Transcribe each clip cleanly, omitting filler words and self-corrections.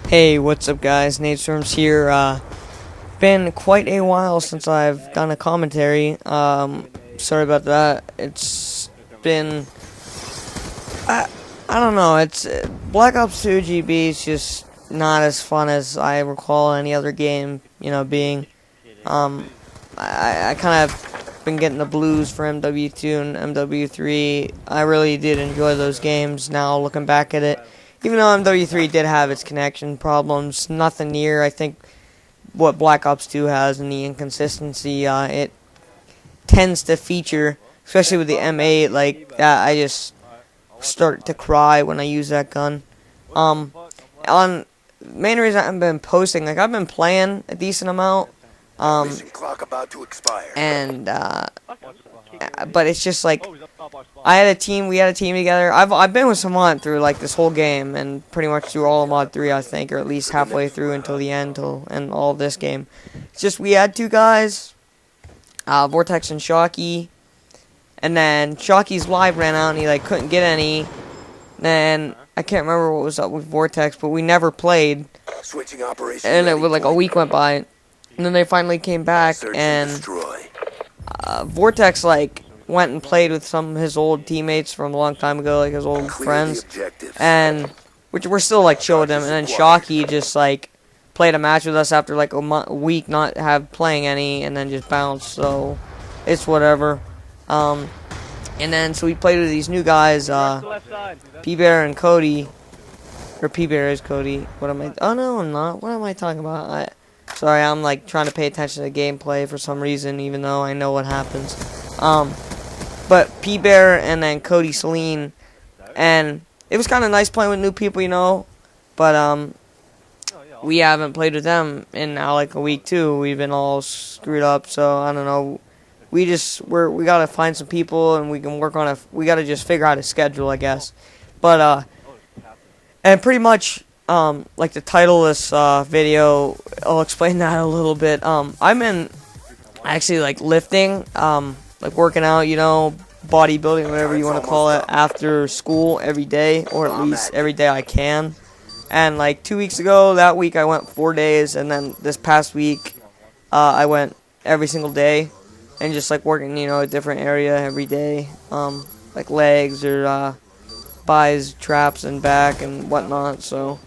Hey, what's up guys, Nadestorms here. Been quite a while since I've done a commentary. Sorry about that. It's been, I don't know, it's, Black Ops 2 GB is just not as fun as I recall any other game, being. I kind of been getting the blues for MW2 and MW3. I really did enjoy those games now looking back at it. Even though MW3 did have its connection problems, nothing near, I think, what Black Ops 2 has in the inconsistency. It tends to feature, especially with the M8, like that. I just start to cry when I use that gun. On main reason I haven't been posting, like I've been playing a decent amount, and but it's just like we had a team together. I've been with Savant through like this whole game and pretty much through all of Mod 3, I think, or at least halfway through until the end, and all of this game. It's just we had two guys, Vortex and Shocky, and then Shocky's live ran out and he like couldn't get any. Then I can't remember what was up with Vortex, but we never played. And it was like a week went by, and then they finally came back, and Vortex like went and played with some of his old teammates from a long time ago, like his old friends, and which we're still like chill with them. And then Shocky just like played a match with us after like a week not playing any, and then just bounced. So it's whatever. And then so we played with these new guys, P-Bear and Cody, or P-Bear is Cody. What am I? Oh no, I'm not. What am I talking about? Sorry, I'm like trying to pay attention to gameplay for some reason, even though I know what happens. But P-Bear and then Cody Celine, and it was kind of nice playing with new people, but we haven't played with them in now like a week too. We've been all screwed up, so I don't know. We gotta find some people and we can work on we gotta just figure out a schedule, I guess. But and pretty much like the title of this video, I'll explain that a little bit. I'm in actually like lifting, like working out, bodybuilding, whatever you want to call it, after school every day, or at least every day I can. And like 2 weeks ago, that week I went 4 days, and then this past week I went every single day, and just like working, a different area every day, like legs or buys, traps, and back and whatnot. So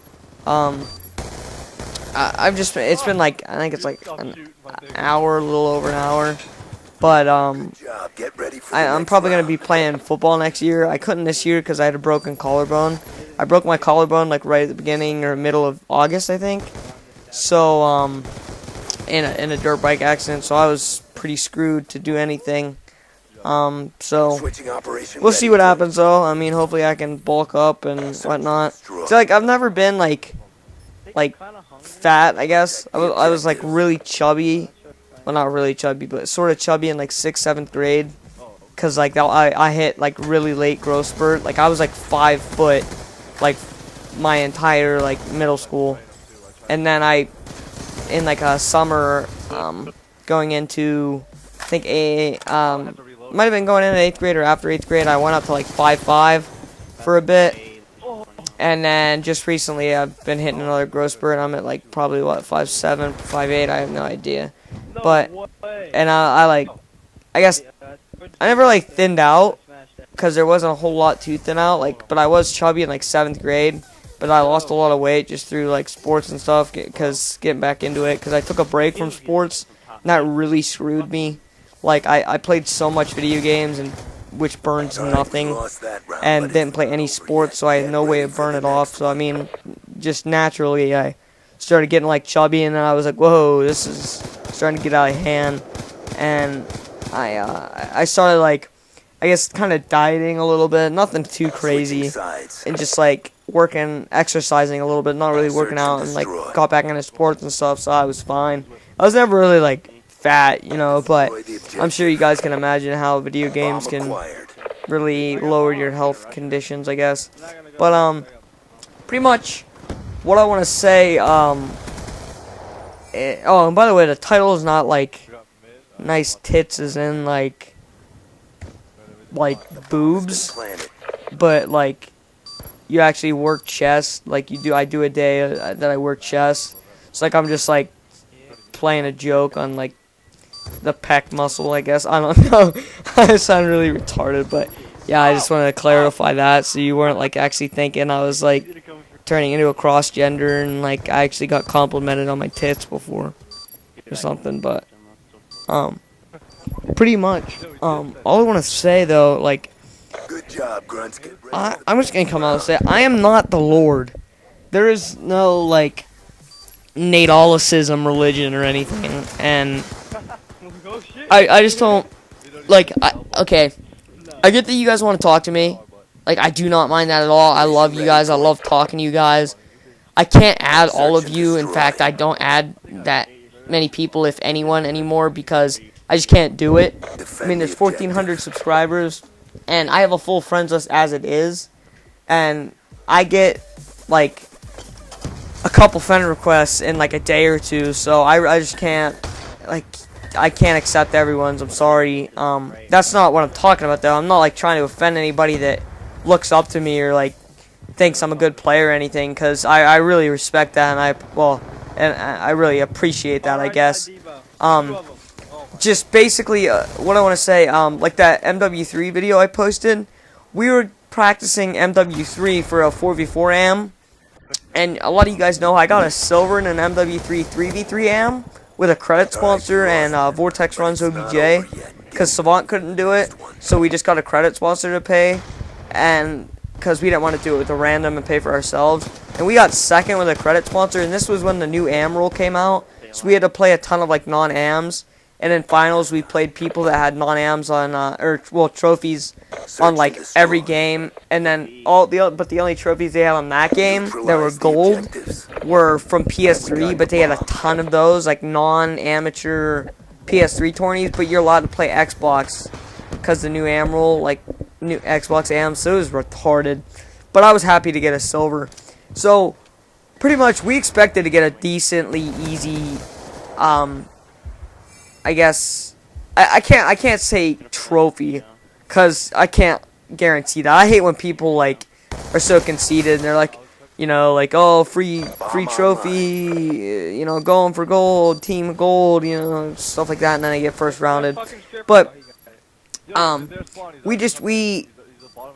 it's been like, I think it's like an hour, a little over an hour. But I'm probably going to be playing football next year. I couldn't this year because I had a broken collarbone. I broke my collarbone like right at the beginning or middle of August, I think. So in a dirt bike accident, so I was pretty screwed to do anything. So we'll see what happens though. I mean, hopefully I can bulk up and whatnot. So like I've never been like fat, I guess. I was like really chubby. Well, not really chubby, but sort of chubby in like 6th, 7th grade. Cause like I hit like really late growth spurt. Like I was like 5 foot, like my entire like middle school. And then in like a summer, going into, I think might have been going into 8th grade or after 8th grade, I went up to like 5'5" for a bit. And then just recently I've been hitting another growth spurt. I'm at like probably what, 5'7", 5'8", I have no idea. But, and I guess, I never like thinned out, because there wasn't a whole lot to thin out, like, but I was chubby in like 7th grade, but I lost a lot of weight just through like sports and stuff, because getting back into it, because I took a break from sports, and that really screwed me. Like, I played so much video games, and which burns nothing, and didn't play any sports, so I had no way to burn it off. So I mean, just naturally I started getting like chubby, and then I was like, whoa, this is starting to get out of hand. And I started like, I guess, kind of dieting a little bit, nothing too crazy, and just like exercising a little bit, not really working out, and like got back into sports and stuff, so I was fine. I was never really like fat, but I'm sure you guys can imagine how video games can really lower your health conditions, I guess. But pretty much what I want to say, oh, and by the way, the title is not like nice tits as in like boobs, but like you actually work chest. Like I do a day that I work chest. It's like I'm just like playing a joke on like the pec muscle, I guess. I don't know. I sound really retarded, but yeah, I just wanted to clarify that so you weren't like actually thinking I was like turning into a cross gender and like I actually got complimented on my tits before or something. But pretty much all I want to say though, like, Good job, Grunts. I'm just gonna come out and say I am not the Lord. There is no like Nadalicism religion or anything, and I just don't like. Okay, I get that you guys want to talk to me. Like, I do not mind that at all. I love you guys. I love talking to you guys. I can't add all of you. In fact, I don't add that many people, if anyone, anymore, because I just can't do it. I mean, there's 1,400 subscribers, and I have a full friends list as it is, and I get like a couple friend requests in like a day or two, so I just can't, like, I can't accept everyone's. I'm sorry. That's not what I'm talking about though. I'm not like trying to offend anybody that looks up to me or like thinks I'm a good player or anything, because I really respect that, and I really appreciate that, I guess. Just basically what I want to say, like that MW3 video I posted, we were practicing MW3 for a 4v4 am, and a lot of you guys know I got a silver in an MW3 3v3 am with a credit sponsor and Vortex runs OBJ, because Savant couldn't do it, so we just got a credit sponsor to pay, and because we didn't want to do it with a random and pay for ourselves, and we got second with a credit sponsor, and this was when the new am rule came out, so we had to play a ton of like non-ams, and in finals we played people that had non-ams on, trophies on like every game, and then the only trophies they had on that game that were gold were from PS3, but they had a ton of those, like non-amateur PS3 tourneys, but you're allowed to play Xbox, because the new AM rule, like, new Xbox AM, so it was retarded, but I was happy to get a silver. So, pretty much, we expected to get a decently easy, I guess, I can't say trophy, because I can't guarantee that. I hate when people, like, are so conceited, and they're like, you know, like, oh, free trophy, you know, going for gold, team gold, you know, stuff like that, and then I get first rounded. But,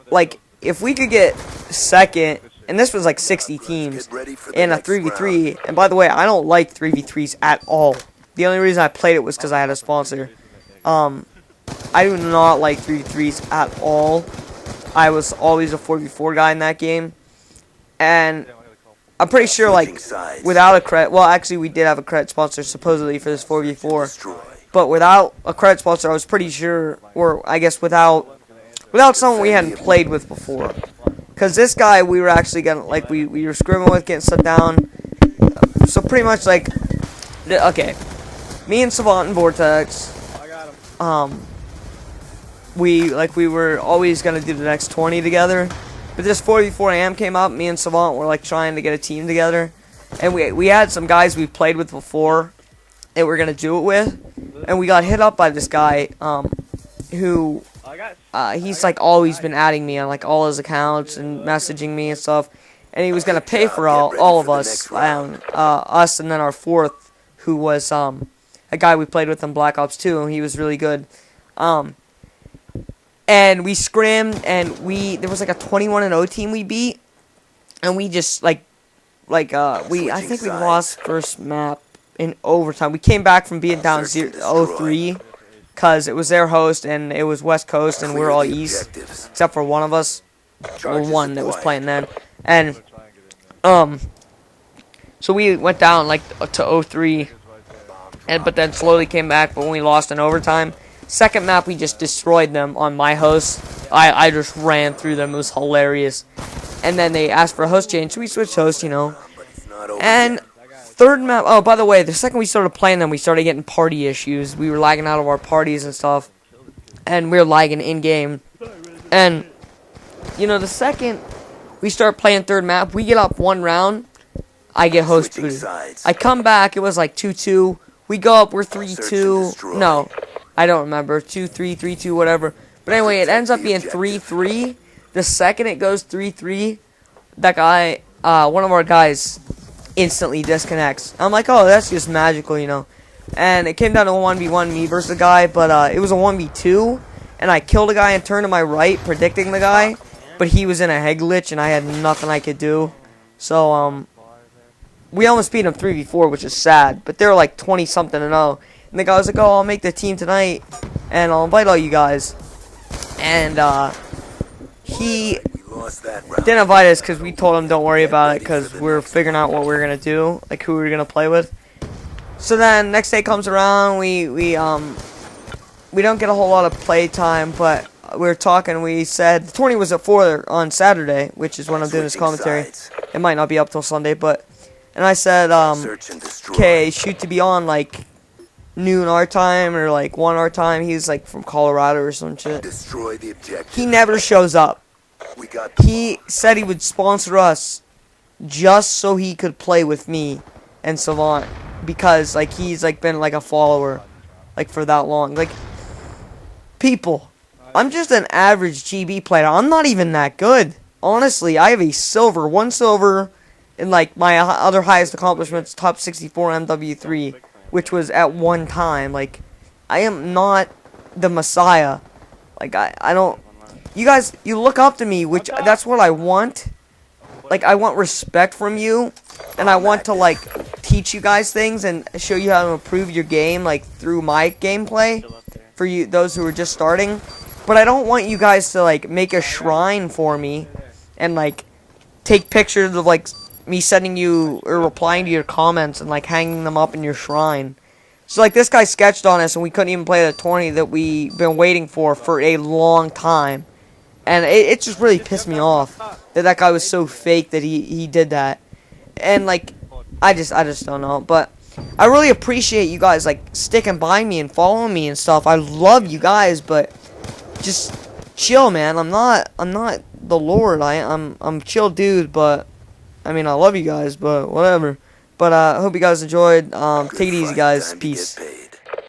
like, if we could get second, and this was like 60 teams in a 3v3, and by the way, I don't like 3v3s at all. The only reason I played it was because I had a sponsor. I do not like 3v3s at all. I was always a 4v4 guy in that game. And I'm pretty sure, like, without a credit, well, actually, we did have a credit sponsor, supposedly, for this 4v4. But without a credit sponsor, I was pretty sure, or I guess without someone we hadn't played with before. Because this guy, we were actually getting, like, we were scrimming with, getting set down. So pretty much, like, okay, me and Savant and Vortex, we were always going to do the next 20 together. But this 4v4 AM came up, me and Savant were like trying to get a team together. And we had some guys we played with before that we're going to do it with. And we got hit up by this guy who, he's like always been adding me on like all his accounts and messaging me and stuff. And he was going to pay for all of us, us and then our fourth, who was a guy we played with in Black Ops 2, and he was really good. And we scrimmed, and there was like a 21-0 team we beat, and we just I think we lost first map in overtime. We came back from being down 0-3, because it was their host, and it was West Coast, and we were all East, except for one of us, or one that was playing then. And, so we went down, like, to 0-3, but then slowly came back, but when we lost in overtime, second map, we just destroyed them on my host. I just ran through them. It was hilarious. And then they asked for a host change, so we switched hosts, you know. And third map, oh, by the way, the second we started playing them, we started getting party issues. We were lagging out of our parties and stuff. And we were lagging in-game. And, you know, the second we start playing third map, we get up one round, I get host booted. I come back, it was like 2-2. We go up, we're 3-2. No. I don't remember, 2-3, 3-2, whatever. But anyway, it ends up being 3-3. The second it goes 3-3, that guy, one of our guys, instantly disconnects. I'm like, oh, that's just magical, you know. And it came down to a 1v1, me versus the guy, but it was a 1v2, and I killed a guy and turned to my right, predicting the guy, but he was in a head glitch, and I had nothing I could do. So, we almost beat him 3v4, which is sad, but they're like 20-something and 0. And the guy was like, oh, I'll make the team tonight, and I'll invite all you guys. And, he didn't invite us because we told him don't worry about it because we're figuring out what we're going to do, like who we're going to play with. So then next day comes around, we don't get a whole lot of play time, but we were talking, we said the tourney was at 4 on Saturday, which is when I'm doing this commentary. It might not be up till Sunday, but, and I said, okay, shoot to be on like noon our time or like 1 our time. He's like from Colorado or some shit. He never shows up. He said he would sponsor us just so he could play with me and Savant, because like he's like been like a follower like for that long. Like, people, I'm just an average GB player. I'm not even that good. Honestly, I have a silver, 1 silver in like my other highest accomplishments, top 64 MW3, which was at one time. Like, I am not the Messiah. Like, I don't, you guys, you look up to me, which that's what I want. Like, I want respect from you, and I want to like teach you guys things and show you how to improve your game, like through my gameplay for you, those who are just starting. But I don't want you guys to like make a shrine for me and like take pictures of like me sending you or replying to your comments and like hanging them up in your shrine. So like this guy sketched on us and we couldn't even play the tourney that we've been waiting for a long time. And it just really pissed me off that guy was so fake that he did that. And like, I just don't know. But I really appreciate you guys like sticking by me and following me and stuff. I love you guys, but just chill, man. I'm not the Lord. I'm chill dude, but I mean I love you guys, but whatever. But I hope you guys enjoyed. Take it easy, guys. Peace.